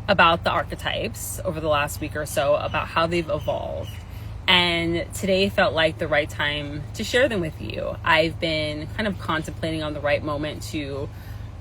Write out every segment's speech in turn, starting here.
about the archetypes over the last week or so, about how they've evolved. And today felt like the right time to share them with you. I've been kind of contemplating on the right moment to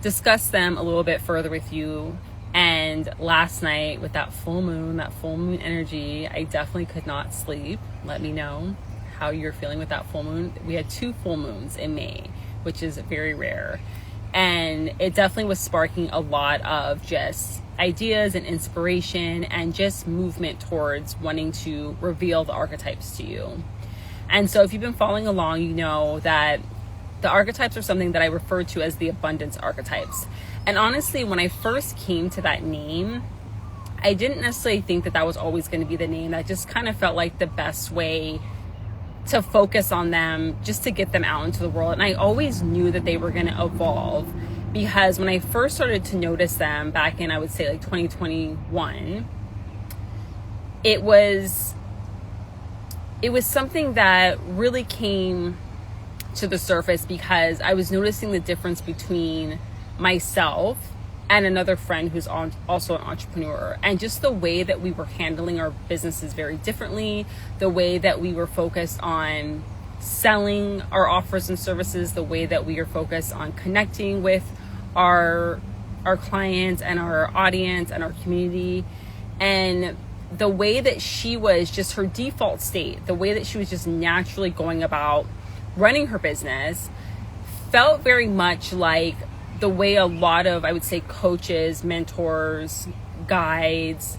discuss them a little bit further with you. And last night with that full moon energy, I definitely could not sleep. Let me know how you're feeling with that full moon. We had 2 full moons in May, which is very rare. And it definitely was sparking a lot of just ideas and inspiration and just movement towards wanting to reveal the archetypes to you. And so if you've been following along, you know that the archetypes are something that I refer to as the abundance archetypes. And honestly, when I first came to that name, I didn't necessarily think that that was always going to be the name. That just kind of felt like the best way to focus on them, just to get them out into the world. And I always knew that they were going to evolve, because when I first started to notice them back in, I would say like 2021, it was something that really came to the surface because I was noticing the difference between myself and another friend who's also an entrepreneur, and just the way that we were handling our businesses very differently, the way that we were focused on selling our offers and services, the way that we are focused on connecting with our clients and our audience and our community, and the way that she was just her default state, the way that she was just naturally going about running her business, felt very much like the way a lot of, I would say, coaches, mentors, guides,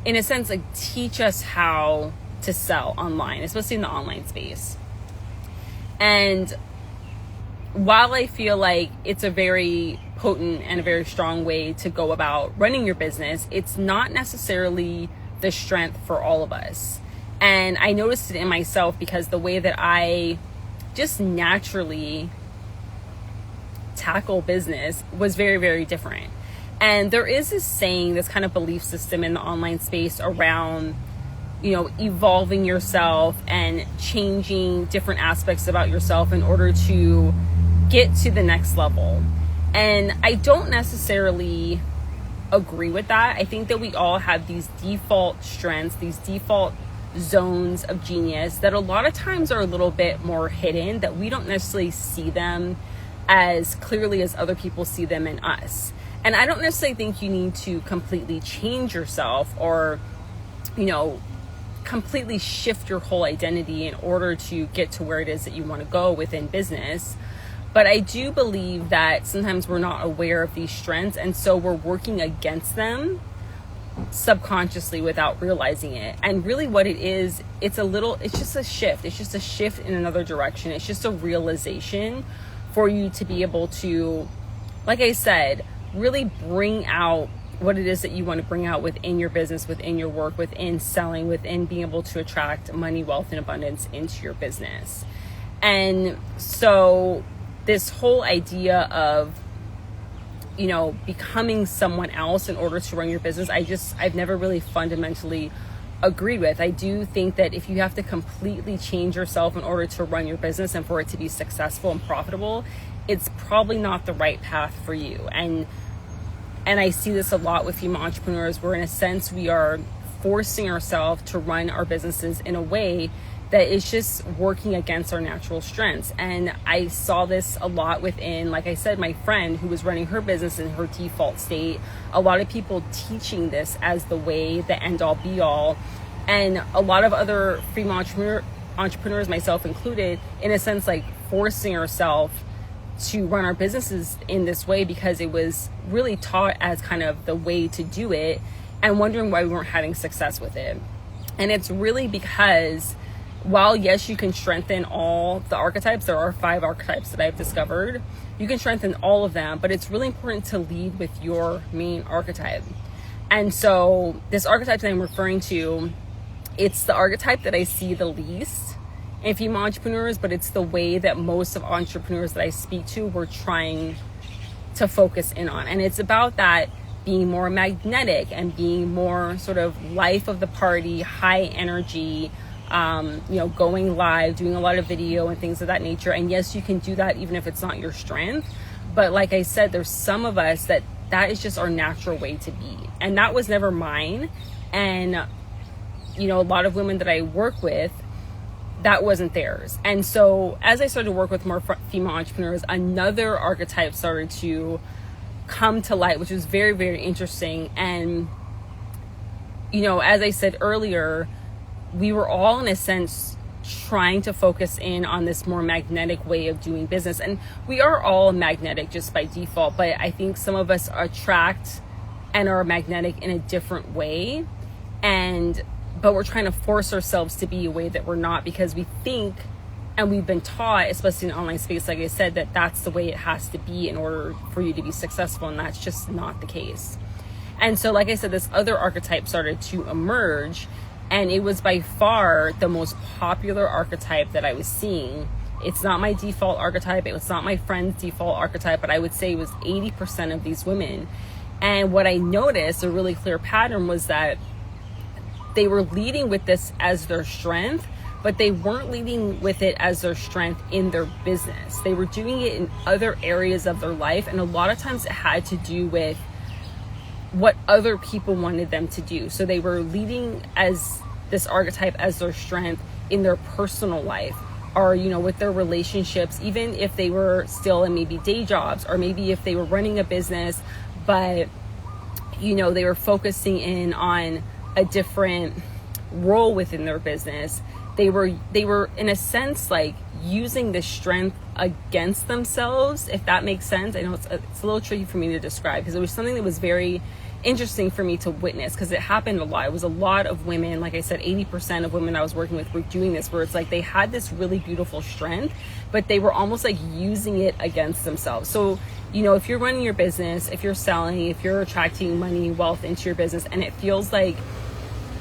in a sense, like teach us how to sell online, especially in the online space. And while I feel like it's a very potent and a very strong way to go about running your business, it's not necessarily the strength for all of us. And I noticed it in myself because the way that I just naturally tackle business was very, very different. And there is this saying, this kind of belief system in the online space around, evolving yourself and changing different aspects about yourself in order to get to the next level. And I don't necessarily agree with that. I think that we all have these default strengths, these default zones of genius that a lot of times are a little bit more hidden, that we don't necessarily see them as clearly as other people see them in us. And I don't necessarily think you need to completely change yourself or, completely shift your whole identity in order to get to where it is that you want to go within business. But I do believe that sometimes we're not aware of these strengths, and so we're working against them subconsciously without realizing it. And really what it is, it's just a shift. It's just a shift in another direction. It's just a realization for you to be able to, like I said, really bring out what it is that you want to bring out within your business, within your work, within selling, within being able to attract money, wealth, and abundance into your business. And so this whole idea of, becoming someone else in order to run your business, I've never really fundamentally agreed with. I do think that if you have to completely change yourself in order to run your business and for it to be successful and profitable, it's probably not the right path for you. And I see this a lot with female entrepreneurs, where in a sense we are forcing ourselves to run our businesses in a way that is just working against our natural strengths. And I saw this a lot within, like I said, my friend who was running her business in her default state. A lot of people teaching this as the way, the end all be all. And a lot of other female entrepreneurs, myself included, in a sense, like forcing ourselves to run our businesses in this way because it was really taught as kind of the way to do it, and wondering why we weren't having success with it. And it's really because while yes, you can strengthen all the archetypes, there are 5 archetypes that I've discovered, you can strengthen all of them, but it's really important to lead with your main archetype. And so this archetype that I'm referring to, it's the archetype that I see the least in female entrepreneurs, but it's the way that most of entrepreneurs that I speak to were trying to focus in on. And it's about that being more magnetic and being more sort of life of the party, high energy, going live, doing a lot of video and things of that nature. And yes, you can do that even if it's not your strength. But like I said, there's some of us that that is just our natural way to be. And that was never mine. And, you know, a lot of women that I work with, that wasn't theirs. And so as I started to work with more female entrepreneurs, another archetype started to come to light, which was very, very interesting. And, you know, as I said earlier, we were all in a sense trying to focus in on this more magnetic way of doing business. And we are all magnetic just by default, but I think some of us attract and are magnetic in a different way. But we're trying to force ourselves to be a way that we're not, because we think, and we've been taught, especially in online space, like I said, that that's the way it has to be in order for you to be successful. And that's just not the case. And so, like I said, this other archetype started to emerge, and it was by far the most popular archetype that I was seeing. It's not my default archetype. It was not my friend's default archetype, but I would say it was 80% of these women. And what I noticed, a really clear pattern, was that they were leading with this as their strength, but they weren't leading with it as their strength in their business. They were doing it in other areas of their life. And a lot of times it had to do with what other people wanted them to do. So they were leading as this archetype as their strength in their personal life, or, you know, with their relationships, even if they were still in maybe day jobs, or maybe if they were running a business, but, you know, they were focusing in on a different role within their business. They were in a sense like using the strength against themselves, if that makes sense. I know it's a little tricky for me to describe, because it was something that was very interesting for me to witness, because it happened a lot. It was a lot of women, like I said, 80% of women I was working with were doing this, where it's like they had this really beautiful strength, but they were almost like using it against themselves. So, you know, if you're running your business, if you're selling, if you're attracting money, wealth into your business, and it feels like,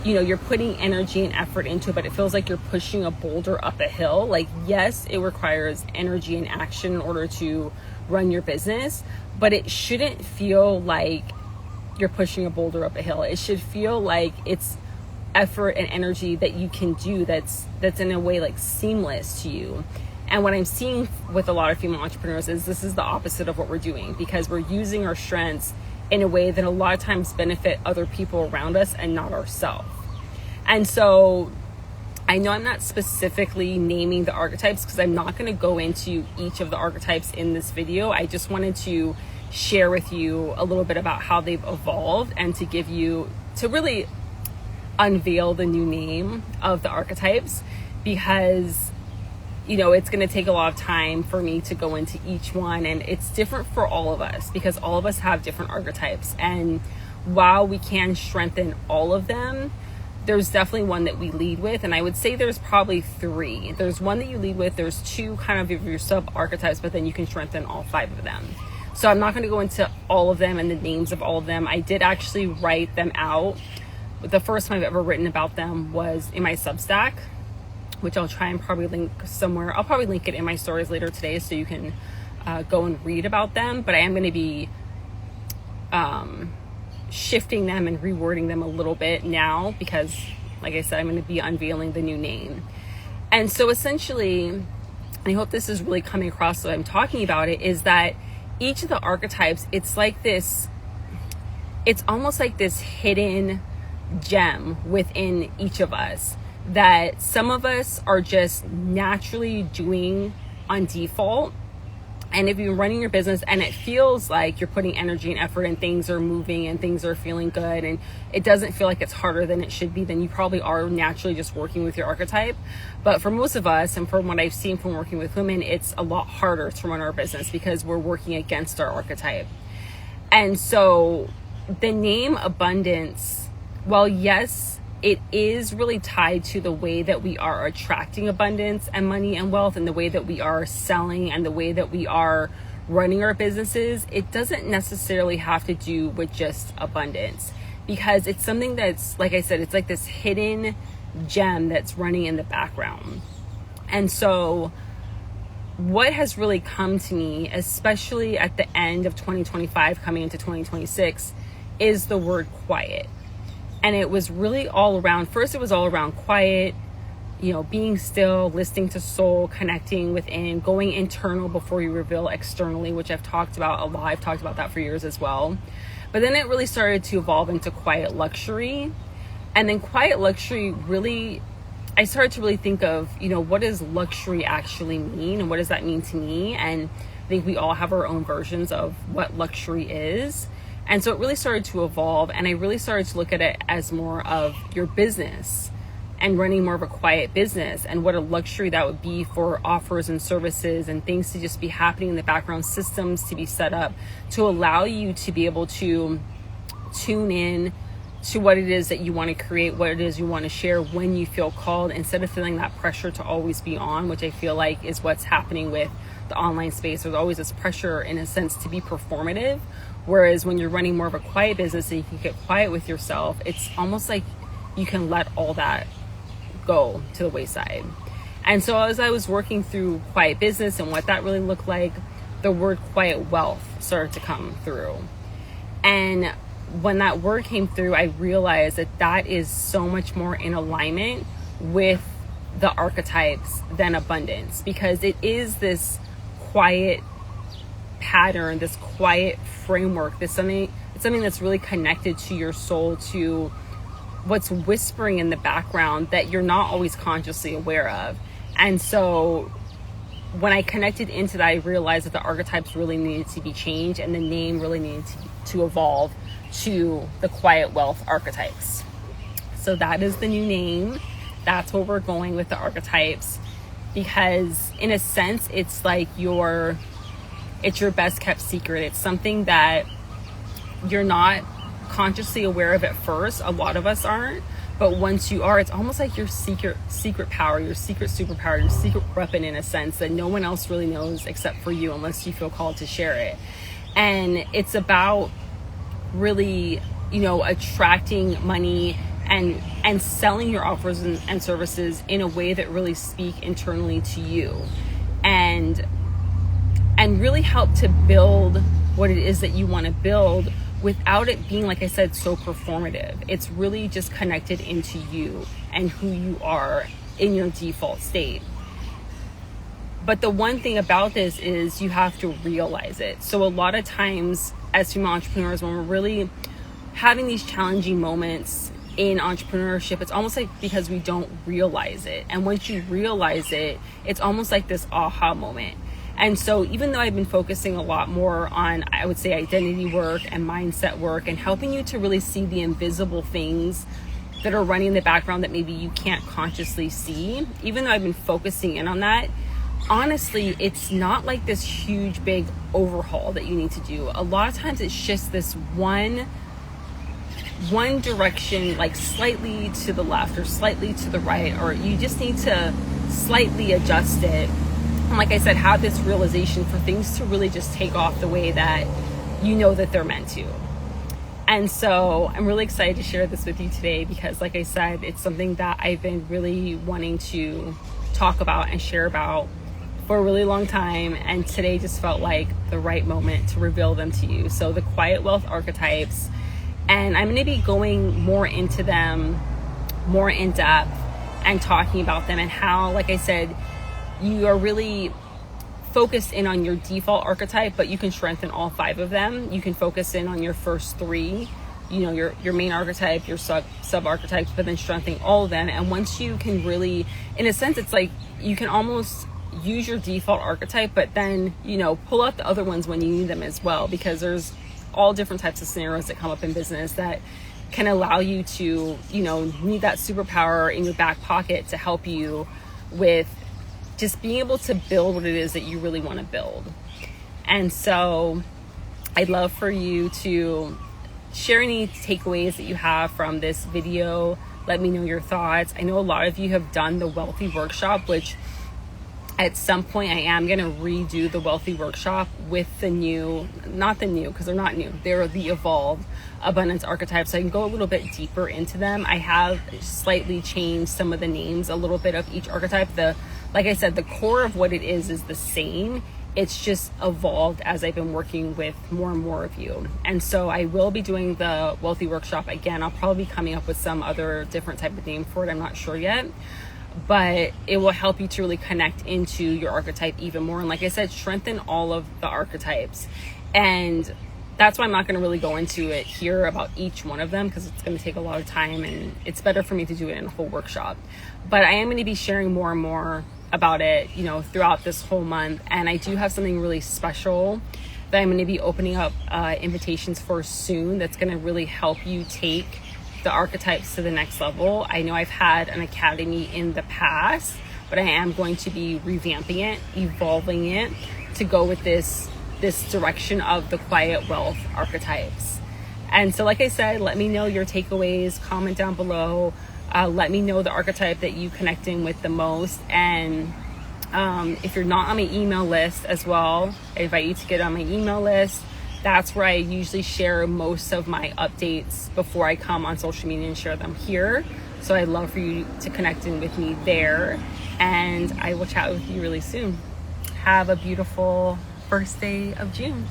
you know, you're putting energy and effort into it, but it feels like you're pushing a boulder up a hill. Like, yes, it requires energy and action in order to run your business, but it shouldn't feel like you're pushing a boulder up a hill. It should feel like it's effort and energy that you can do that's in a way like seamless to you. And what I'm seeing with a lot of female entrepreneurs is this is the opposite of what we're doing, because we're using our strengths in a way that a lot of times benefit other people around us and not ourselves. And so I know I'm not specifically naming the archetypes, because I'm not going to go into each of the archetypes in this video. I just wanted to share with you a little bit about how they've evolved, and to really unveil the new name of the archetypes, because, you know, it's going to take a lot of time for me to go into each one, and it's different for all of us, because all of us have different archetypes. And while we can strengthen all of them, there's definitely one that we lead with. And I would say there's probably three. There's one that you lead with, there's two kind of your sub archetypes, but then you can strengthen all five of them. So I'm not going to go into all of them and the names of all of them. I did actually write them out. The first time I've ever written about them was in my Substack, which I'll try and probably link somewhere. I'll probably link it in my stories later today, so you can go and read about them. But I am going to be shifting them and rewording them a little bit now, because, like I said, I'm going to be unveiling the new name. And so essentially, I hope this is really coming across when I'm talking about it, is that each of the archetypes, it's almost like this hidden gem within each of us that some of us are just naturally doing on default. And if you're running your business and it feels like you're putting energy and effort and things are moving and things are feeling good and it doesn't feel like it's harder than it should be, then you probably are naturally just working with your archetype. But for most of us, and from what I've seen from working with women, it's a lot harder to run our business because we're working against our archetype. And so the name abundance, well, yes, it is really tied to the way that we are attracting abundance and money and wealth, and the way that we are selling and the way that we are running our businesses. It doesn't necessarily have to do with just abundance, because it's something that's, like I said, it's like this hidden gem that's running in the background. And so what has really come to me, especially at the end of 2025 coming into 2026, is the word quiet. And it was really all around, first it was all around quiet, being still, listening to soul, connecting within, going internal before you reveal externally, which I've talked about a lot. I've talked about that for years as well. But then it really started to evolve into quiet luxury. And then quiet luxury really, I started to really think of, what does luxury actually mean? And what does that mean to me? And I think we all have our own versions of what luxury is. And so it really started to evolve. And I really started to look at it as more of your business and running more of a quiet business, and what a luxury that would be for offers and services and things to just be happening in the background, systems to be set up to allow you to be able to tune in to what it is that you want to create, what it is you want to share when you feel called, instead of feeling that pressure to always be on, which I feel like is what's happening with the online space. There's always this pressure in a sense to be performative, whereas when you're running more of a quiet business and you can get quiet with yourself, it's almost like you can let all that go to the wayside. And so as I was working through quiet business and what that really looked like, the word quiet wealth started to come through. And when that word came through, I realized that that is so much more in alignment with the archetypes than abundance, because it is this quiet pattern, this quiet framework, it's something that's really connected to your soul, to what's whispering in the background that you're not always consciously aware of. And so when I connected into that, I realized that the archetypes really needed to be changed, and the name really needed to evolve to the quiet wealth archetypes. So that is the new name. That's where we're going with the archetypes, because in a sense, it's like it's your best kept secret. It's something that you're not consciously aware of at first. A lot of us aren't, but once you are, it's almost like your secret power, your secret superpower, your secret weapon, in a sense that no one else really knows except for you, unless you feel called to share it. And it's about really, attracting money and selling your offers and services in a way that really speak internally to you, and really help to build what it is that you want to build, without it being, like I said, so performative. It's really just connected into you and who you are in your default state. But the one thing about this is you have to realize it. So a lot of times as female entrepreneurs, when we're really having these challenging moments in entrepreneurship, it's almost like because we don't realize it. And once you realize it, it's almost like this aha moment. And so even though I've been focusing a lot more on, I would say, identity work and mindset work, and helping you to really see the invisible things that are running in the background that maybe you can't consciously see, even though I've been focusing in on that, honestly, it's not like this huge, big overhaul that you need to do. A lot of times it's just this one direction, like slightly to the left or slightly to the right, or you just need to slightly adjust it. And like I said, have this realization for things to really just take off the way that you know that they're meant to. And so I'm really excited to share this with you today, because like I said, it's something that I've been really wanting to talk about and share about for a really long time. And today just felt like the right moment to reveal them to you. So the quiet wealth archetypes, and I'm going to be going more into them, more in depth, and talking about them, and how, like I said, you are really focused in on your default archetype, but you can strengthen all 5 of them. You can focus in on your first 3, your main archetype, your sub archetypes, but then strengthening all of them. And once you can really, in a sense, it's like you can almost use your default archetype, but then, pull out the other ones when you need them as well, because there's all different types of scenarios that come up in business that can allow you to, need that superpower in your back pocket to help you with just being able to build what it is that you really want to build. And so I'd love for you to share any takeaways that you have from this video. Let me know your thoughts. I know a lot of you have done the Wealthy Workshop, which at some point I am going to redo the Wealthy Workshop with not the new, because they're not new. They're the evolved abundance archetypes. So I can go a little bit deeper into them. I have slightly changed some of the names, a little bit of each archetype. Like I said, the core of what it is the same. It's just evolved as I've been working with more and more of you. And so I will be doing the Wealthy Workshop again. I'll probably be coming up with some other different type of name for it. I'm not sure yet. but it will help you to really connect into your archetype even more. And like I said, strengthen all of the archetypes. And that's why I'm not going to really go into it here about each one of them, because it's going to take a lot of time, and it's better for me to do it in a whole workshop. But I am going to be sharing more and more about it, you know, throughout this whole month. And I do have something really special that I'm going to be opening up invitations for soon, that's going to really help you take the archetypes to the next level. I know I've had an academy in the past, but I am going to be revamping it, evolving it to go with this direction of the quiet wealth archetypes. And so, like I said, let me know your takeaways, comment down below. Let me know the archetype that you connect in with the most. And if you're not on my email list as well, I invite you to get on my email list. That's where I usually share most of my updates before I come on social media and share them here. So I'd love for you to connect in with me there. And I will chat with you really soon. Have a beautiful first day of June.